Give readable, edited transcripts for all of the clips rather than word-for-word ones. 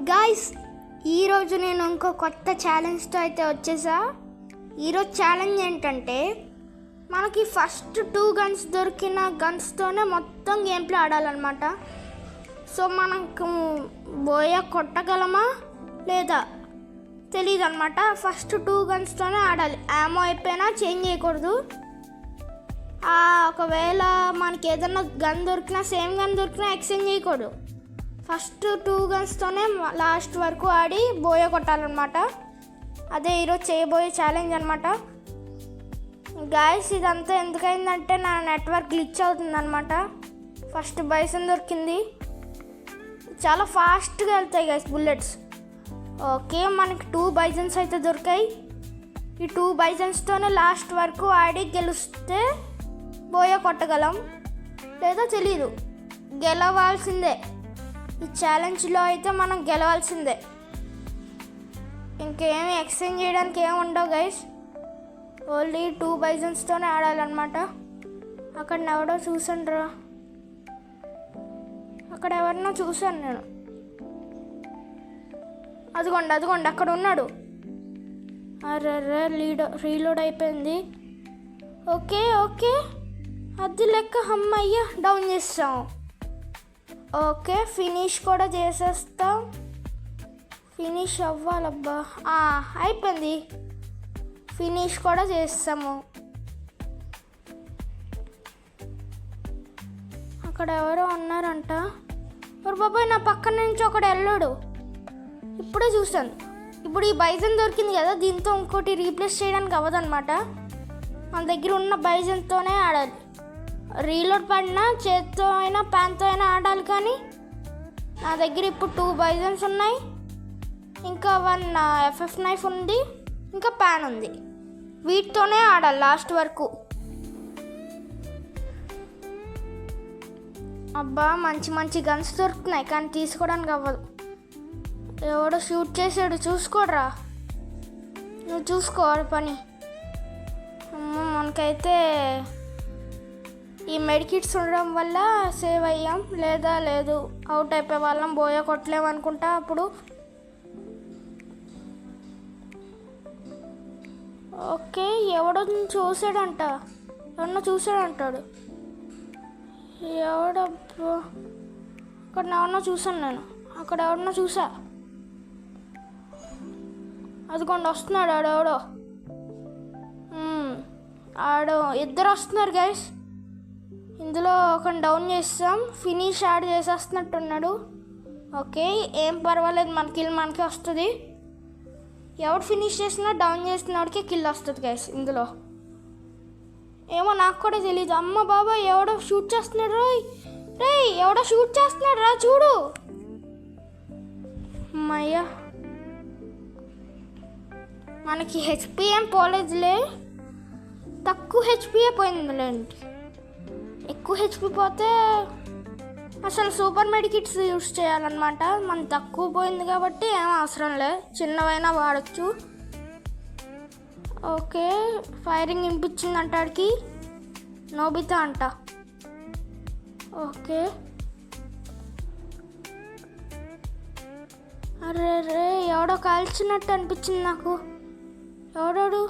Guys, ఈరోజు నేను ఇంకో కొత్త ఛాలెంజ్తో అయితే వచ్చేసా. ఈరోజు ఛాలెంజ్ ఏంటంటే మనకి ఫస్ట్ 2 గన్స్ దొరికిన గన్స్తోనే మొత్తం గేమ్ ప్లే ఆడాలన్నమాట. సో మనకు బోయ కొట్టగలమా లేదా తెలియదు అనమాట. ఫస్ట్ 2 గన్స్తోనే ఆడాలి. యామో అయిపోయినా చేంజ్ చేయకూడదు. ఒకవేళ మనకి ఏదైనా గన్ దొరికినా సేమ్ గన్ దొరికినా ఎక్స్చేంజ్ చేయకూడదు. ఫస్ట్ 2 గన్స్తోనే లాస్ట్ వరకు ఆడి బోయ కొట్టాలన్నమాట. అదే ఈరోజు చేయబోయే ఛాలెంజ్ అనమాట. గాయస్, ఇదంతా ఎందుకైందంటే నా నెట్వర్క్ గ్లిచ్ అవుతుందన్నమాట. ఫస్ట్ బైసన్ దొరికింది. చాలా ఫాస్ట్గా వెళ్తాయి గైస్ బుల్లెట్స్. ఓకే, మనకి 2 బైజన్స్ అయితే దొరికాయి. ఈ 2 బైజన్స్తోనే లాస్ట్ వరకు ఆడి గెలిస్తే బోయ కొట్టగలం, లేదా తెలీదు. గెలవాల్సిందే. ఈ ఛాలెంజ్లో అయితే మనం గెలవాల్సిందే. ఇంకేమి ఎక్స్చేంజ్ చేయడానికి ఏమి ఉండవు గైస్. ఓన్లీ 2 బైజన్స్తోనే ఆడాలన్నమాట. అక్కడ ఎవడో చూసాను రా, అక్కడ ఎవరినో చూశాను నేను. అదిగోండి అక్కడ ఉన్నాడు. అరే రీలోడ్ అయిపోయింది. ఓకే అది లెక్క. అమ్మయ్య, డౌన్ చేస్తాం. ఓకే, ఫినిష్ కూడా చేసేస్తాం. ఫినిష్ అవ్వాలబ్బా. అయిపోయింది, ఫినిష్ కూడా చేస్తాము. అక్కడ ఎవరో ఉన్నారంట. ఎవరు బాబాయ్, నా పక్కన నుంచి ఒకడు వెళ్ళాడు. ఇప్పుడే చూసాను. ఇప్పుడు ఈ బైజన్ దొరికింది కదా, దీంతో ఇంకోటి రీప్లేస్ చేయడానికి అవ్వదన్నమాట. మన దగ్గర ఉన్న బైజన్తోనే ఆడాలి. రీలోడ్ పడినా చేత్తో అయినా ప్యాన్తో అయినా ఆడాలి. కానీ నా దగ్గర ఇప్పుడు 2 బైజన్స్ ఉన్నాయి, ఇంకా 1 FF నైఫ్ ఉంది, ఇంకా ప్యాన్ ఉంది. వీటితోనే ఆడాలి లాస్ట్ వరకు. అబ్బా, మంచి గన్స్ దొరుకుతున్నాయి కానీ తీసుకోవడానికి అవ్వదు. ఎవడో షూట్ చేసాడు, చూసుకోడరా. నువ్వు చూసుకోవాలి పని. మనకైతే ఈ మెడికిట్స్ ఉండడం వల్ల సేవ్ అయ్యాం, లేదు అవుట్ అయిపోయే వాళ్ళం. బోయ కొట్టలేము అనుకుంటా అప్పుడు. ఓకే, ఎవడో చూసాడంటాడు. ఎవడో అక్కడ ఎవరినో చూసాను నేను. అక్కడ ఎవరినో చూసా. అదిగోండి వస్తున్నాడు ఆడెవడో. ఇద్దరు వస్తున్నారు గైస్. ఇందులో ఒకని డౌన్ చేస్తాం. Finish add చేసేస్తున్నట్టున్నాడు. ఓకే, ఏం పర్వాలేదు, మన కిల్ మనకే వస్తుంది. ఎవడు ఫినిష్ చేసినా డౌన్ చేసినవాడికి కిల్ వస్తుంది గైస్. ఇందులో ఏమో నాకు కూడా తెలీదు. అమ్మ బాబా, ఎవడో షూట్ చేస్తున్నాడు. ఎవడో షూట్ చేస్తున్నాడు రా, చూడు. అమ్మయ్యా, మనకి హెచ్పి ఏం పోలేదులే, తక్కువ హెచ్పియే పోయిందిలేండి. ఎక్కువ హెచ్పి పోతే అసలు సూపర్ మెడికిట్స్ యూస్ చేయాలన్నమాట. మన తక్కువ పోయింది కాబట్టి ఏం అవసరం లేదు, చిన్నవైనా వాడచ్చు. ఓకే, ఫైరింగ్ వినిపించింది అంటాడికి. నోబితా అంట. ఓకే, అరే ఎవడో కాల్చినట్టు అనిపించింది నాకు. ఎవడాడు?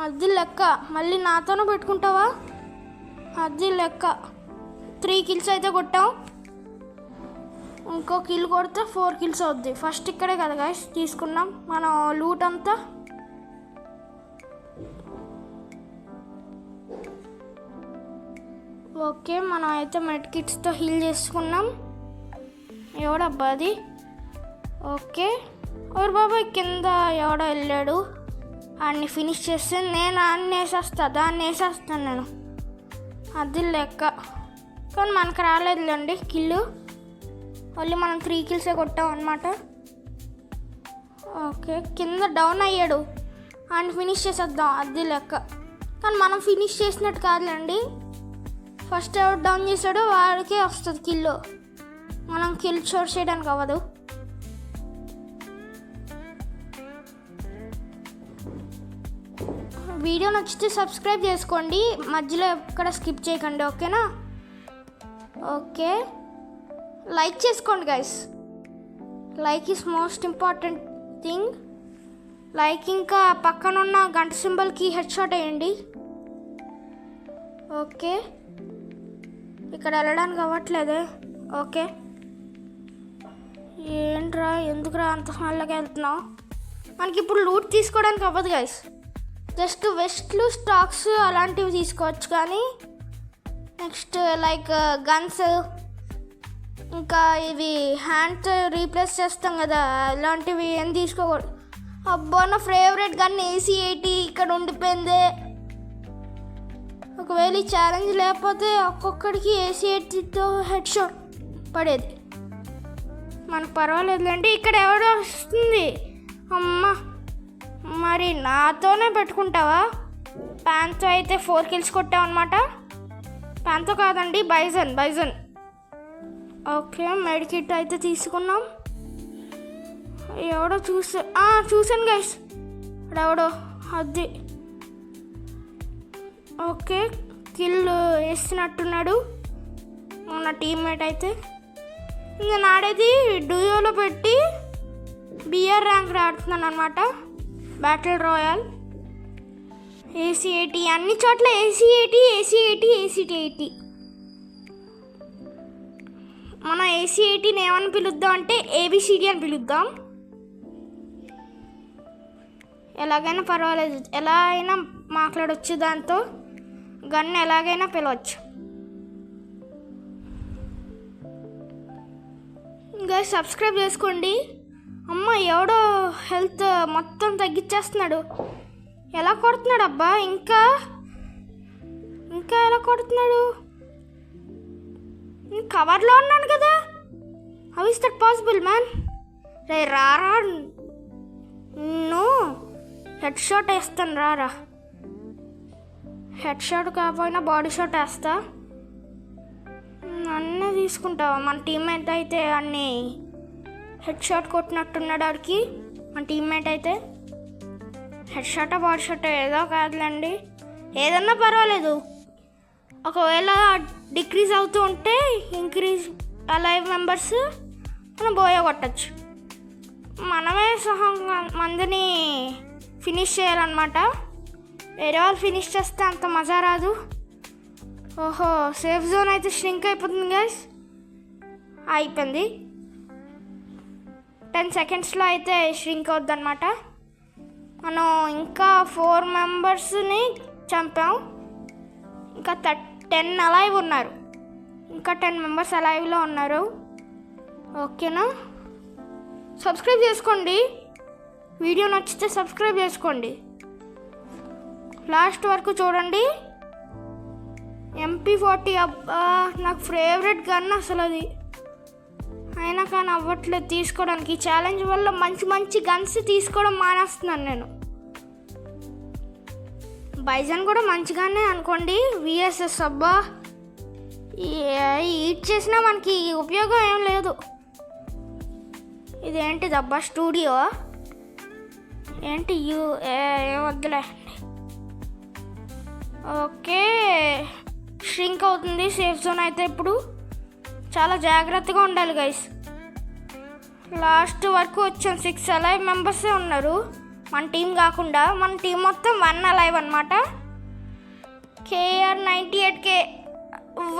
అది లెక్క. మళ్ళీ నాతోనే పెట్టుకుంటావా? అది లెక్క. 3 కిల్స్ అయితే కొట్టాం. ఇంకో కిల్ కొడితే 4 కిల్స్ అవుద్ది. ఫస్ట్ ఇక్కడే కదా గైస్ తీసుకున్నాం మనం లూట్ అంతా. ఓకే, మనం అయితే మెడ్ కిట్స్తో హీల్ చేసుకున్నాం. ఎవడబ్బా అది? ఓకే, ఎవరు బాబాయ్, కింద ఎవడో వెళ్ళాడు. అన్ని ఫినిష్ చేస్తే నేను దాన్ని వేసేస్తాను నేను. అది లెక్క. కానీ మనకు రాలేదులేండి కిల్లు. మళ్ళీ మనం 3 కిల్సే కొట్టాం అనమాట. ఓకే, కింద డౌన్ అయ్యాడు. అన్ని ఫినిష్ చేసేద్దాం. అది లెక్క. కానీ మనం ఫినిష్ చేసినట్టు కాదులేండి. ఫస్ట్ ఎవరు డౌన్ చేసాడో వాడికే వస్తుంది కిల్లు. మనం కిల్ షోర్ చేయడానికి అవ్వదు. వీడియో నచ్చితే సబ్స్క్రైబ్ చేసుకోండి, మధ్యలో ఎక్కడ స్కిప్ చేయకండి. ఓకేనా? ఓకే, లైక్ చేసుకోండి guys. Like is most important thing. Like ఇంకా పక్కనున్న గంట సింబల్కి హెడ్ షాట్ వేయండి. ఓకే, ఇక్కడ వెళ్ళడానికి అవ్వట్లేదే. ఓకే, ఏంట్రా ఎందుకురా అంత స్మెల్గా వెళ్తున్నావు? మనకి ఇప్పుడు లూట్ తీసుకోవడానికి అవ్వదు గైస్. జస్ట్ వెస్ట్లు స్టాక్స్ అలాంటివి తీసుకోవచ్చు, కానీ నెక్స్ట్ లైక్ గన్స్ ఇంకా ఇవి హ్యాండ్స్ రీప్లేస్ చేస్తాం కదా, ఇలాంటివి ఏం తీసుకోకూడదు. అబ్బా, నా ఫేవరెట్ గన్ AC-80 ఇక్కడ ఉండిపోయిందే. ఒకవేళ ఈ ఛాలెంజ్ లేకపోతే ఒక్కొక్కడికి AC-80తో హెడ్ షాట్ పడేది. మనకు పర్వాలేదులేండి. ఇక్కడ ఎవడో వస్తుంది. అమ్మ, మరి నాతోనే పెట్టుకుంటావా? ప్యాన్తో అయితే 4 kills కొట్టావు అనమాట. ప్యాన్తో కాదండి, బైజన్. ఓకే, మెడికిట్ అయితే తీసుకున్నాం. ఎవడో చూసాను గైస్, ఎవడో అది. ఓకే, కిల్ వేస్తున్నట్టున్నాడు మన టీమ్మేట్ అయితే. నేను ఆడేది డూయోలో పెట్టి BR ర్యాంక్ ఆడుతున్నాను అనమాట. బ్యాటిల్ రాయల్ AC-80, అన్ని చోట్ల AC-80. మన AC-80ని ఏమని పిలుద్దాం అంటే ABCD అని పిలుద్దాం. ఎలాగైనా పర్వాలేదు, ఎలా అయినా మాట్లాడవచ్చు దాంతో. గన్ ఎలాగైనా పిలవచ్చు. ఇంకా సబ్స్క్రైబ్ చేసుకోండి. అమ్మ, ఎవడో హెల్త్ మొత్తం తగ్గించేస్తున్నాడు. ఎలా కొడుతున్నాడు అబ్బా? ఇంకా ఎలా కొడుతున్నాడు? కవర్లో ఉన్నాను కదా. How is that possible man? రే రారా, నువ్వు హెడ్ షాట్ వేస్తాను, రారా. హెడ్ షాట్ కాకపోయినా బాడీ షాట్ వేస్తా. అన్నీ తీసుకుంటావా? మన టీమ్మేట్ అయితే అన్నీ హెడ్ షాట్ కొట్టినట్టున్నాడు ఆడికి. మన టీమ్మేట్ అయితే హెడ్ షాటా బాడీ షాటా ఏదో కాదులేండి, ఏదన్నా పర్వాలేదు. ఒకవేళ డిక్రీజ్ అవుతూ ఉంటే ఇంక్రీజ్ లైవ్ మెంబర్స్ మనం బోయా కొట్టచ్చు. మనమే మందిని ఫినిష్ చేయాలన్నమాట. వేరే వాళ్ళు ఫినిష్ చేస్తే అంత మజా రాదు. ఓహో, సేఫ్ జోన్ అయితే ష్రింక్ అయిపోతుంది గైస్. అయిపోయింది. 10 secondsలో అయితే ష్రింక్ అవుద్ది అనమాట. మనం ఇంకా 4 మెంబర్స్ని చంపాం. ఇంకా 10 అలైవ్ ఉన్నారు. ఇంకా 10 మెంబర్స్ అలైవ్లో ఉన్నారు. ఓకేనా? సబ్స్క్రైబ్ చేసుకోండి. వీడియో నచ్చితే సబ్స్క్రైబ్ చేసుకోండి. లాస్ట్ వరకు చూడండి. MP40 అబ్బా, నాకు ఫేవరెట్ గన్ అసలు అది. అయినా కానీ అవ్వట్లేదు తీసుకోవడానికి. ఈ ఛాలెంజ్ వల్ల మంచి గన్స్ తీసుకోవడం మానేస్తున్నాను నేను. బైజన్ కూడా మంచిగానే అనుకోండి. VSS అబ్బా, ఈట్ చేసినా మనకి ఉపయోగం ఏం లేదు. ఇదేంటిది అబ్బా, స్టూడియో ఏంటి? ఏం వద్దులే. ఓకే, ష్రింక్ అవుతుంది సేఫ్ జోన్ అయితే. ఇప్పుడు చాలా జాగ్రత్తగా ఉండాలి గైస్. లాస్ట్ వరకు వచ్చాం. 6 అలైవ్ మెంబర్సే ఉన్నారు మన టీం కాకుండా. మన టీం మొత్తం 1 అలైవ్ అనమాట. KR98K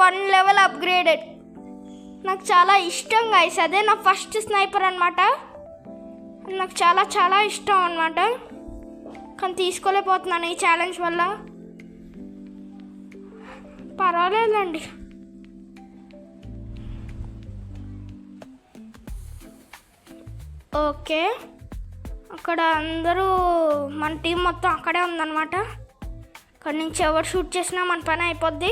1 level upgraded. నాకు చాలా ఇష్టం గైస్. అదే నా ఫస్ట్ స్నైపర్ అనమాట. నాకు చాలా ఇష్టం అనమాట. కానీ తీసుకోలేకపోతున్నాను ఈ ఛాలెంజ్ వల్ల. పర్వాలేదండి. ఓకే, అక్కడ అందరూ మన టీం మొత్తం అక్కడే ఉందన్నమాట. అక్కడి నుంచి ఎవరు షూట్ చేసినా మన పని అయిపోద్ది.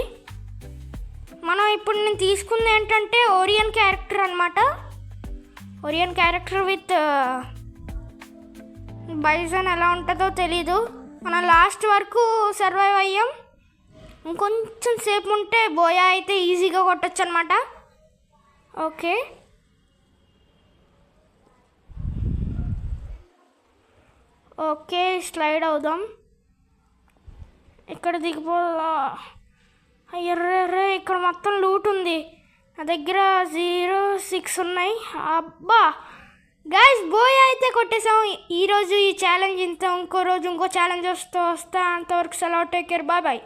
మనం ఇప్పుడు నేను తీసుకుంది ఏంటంటే ఓరియన్ క్యారెక్టర్ అనమాట. ఓరియన్ క్యారెక్టర్ విత్ బైజన్ ఎలా ఉంటుందో తెలీదు. మనం లాస్ట్ వరకు సర్వైవ్ అయ్యాం. ఇంకొంచెం సేపు ఉంటే బోయా అయితే ఈజీగా కొట్టచ్చు అనమాట. ఓకే, ఓకే స్లైడ్ అవుదాం. ఇక్కడ దిగిపోదా? అయ్యర్రే, ఇక్కడ మొత్తం లూట్ ఉంది. నా దగ్గర 06 ఉన్నాయి. అబ్బా గైస్ బోయ్ అయితే కొట్టేసాం. ఈరోజు ఈ ఛాలెంజ్ ఇంత. ఇంకో రోజు ఇంకో ఛాలెంజ్ వస్తా. అంతవరకు సెలవు. Take care. బాయ్.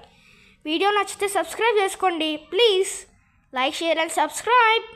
వీడియో నచ్చితే సబ్స్క్రైబ్ చేసుకోండి please. Like, share and subscribe.